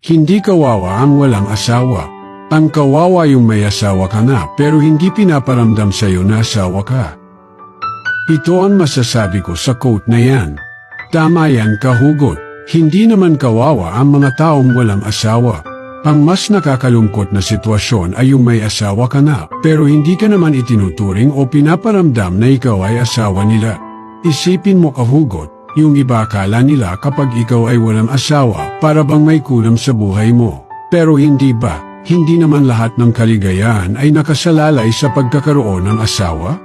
Hindi kawawa ang walang asawa. Ang kawawa yung may asawa ka na pero hindi pinaparamdam sa'yo na asawa ka. Ito ang masasabi ko sa quote na yan. Tama yan, kahugot. Hindi naman kawawa ang mga taong walang asawa. Ang mas nakakalungkot na sitwasyon ay yung may asawa ka na pero hindi ka naman itinuturing o pinaparamdam na ikaw ay asawa nila. Isipin mo, kahugot. Yung iba akala nila kapag ikaw ay walang asawa, para bang may kulang sa buhay mo. Pero hindi ba? Hindi naman lahat ng kaligayahan ay nakasalalay sa pagkakaroon ng asawa?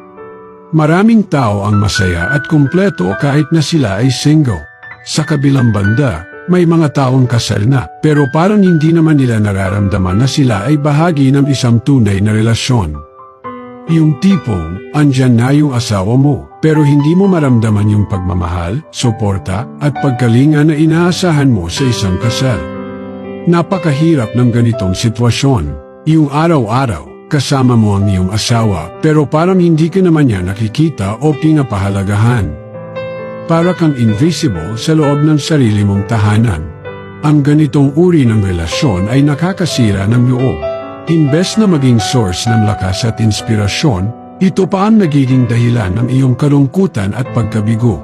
Maraming tao ang masaya at kumpleto kahit na sila ay single. Sa kabilang banda, may mga taong kasal na, pero parang hindi naman nila nararamdaman na sila ay bahagi ng isang tunay na relasyon. Yung tipong, andyan na yung asawa mo, pero hindi mo maramdaman yung pagmamahal, suporta, at pagkalinga na inaasahan mo sa isang kasal. Napakahirap ng ganitong sitwasyon. Yung araw-araw, kasama mo ang iyong asawa, pero parang hindi ka naman niya nakikita o pinapahalagahan. Para kang invisible sa loob ng sarili mong tahanan. Ang ganitong uri ng relasyon ay nakakasira ng loob. Imbes na maging source ng lakas at inspirasyon, ito pa ang nagiging dahilan ng iyong kalungkutan at pagkabigo.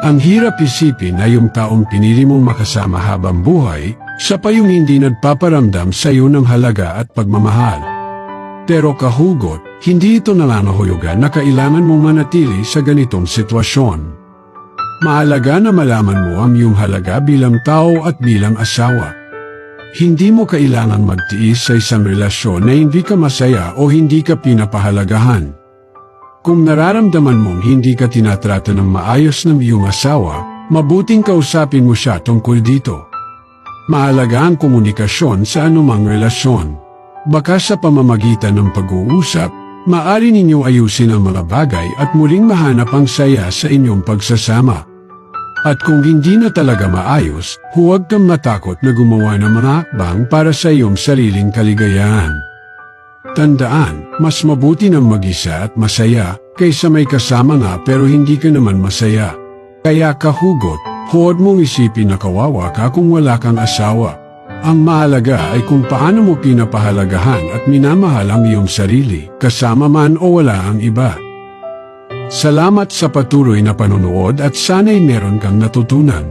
Ang hirap isipin na yung taong pinili mong makasama habang buhay, siya pa yung hindi nagpaparamdam sa iyo ng halaga at pagmamahal. Pero kahugot, hindi ito nangangahulugan na kailangan mong manatili sa ganitong sitwasyon. Mahalaga na malaman mo ang iyong halaga bilang tao at bilang asawa. Hindi mo kailangan magtiis sa isang relasyon na hindi ka masaya o hindi ka pinapahalagahan. Kung nararamdaman mong hindi ka tinatrato ng maayos ng iyong asawa, mabuting kausapin mo siya tungkol dito. Mahalaga ang komunikasyon sa anumang relasyon. Baka sa pamamagitan ng pag-uusap, maaari ninyong ayusin ang mga bagay at muling mahanap ang saya sa inyong pagsasama. At kung hindi na talaga maayos, huwag kang matakot na gumawa ng mga hakbang para sa iyong sariling kaligayahan. Tandaan, mas mabuti ng mag-isa at masaya, kaysa may kasama nga pero hindi ka naman masaya. Kaya kahugot, huwag mong isipin na kawawa ka kung wala kang asawa. Ang mahalaga ay kung paano mo pinapahalagahan at minamahal ang iyong sarili, kasama man o wala ang iba. Salamat sa patuloy na panonood at sana'y meron kang natutunan.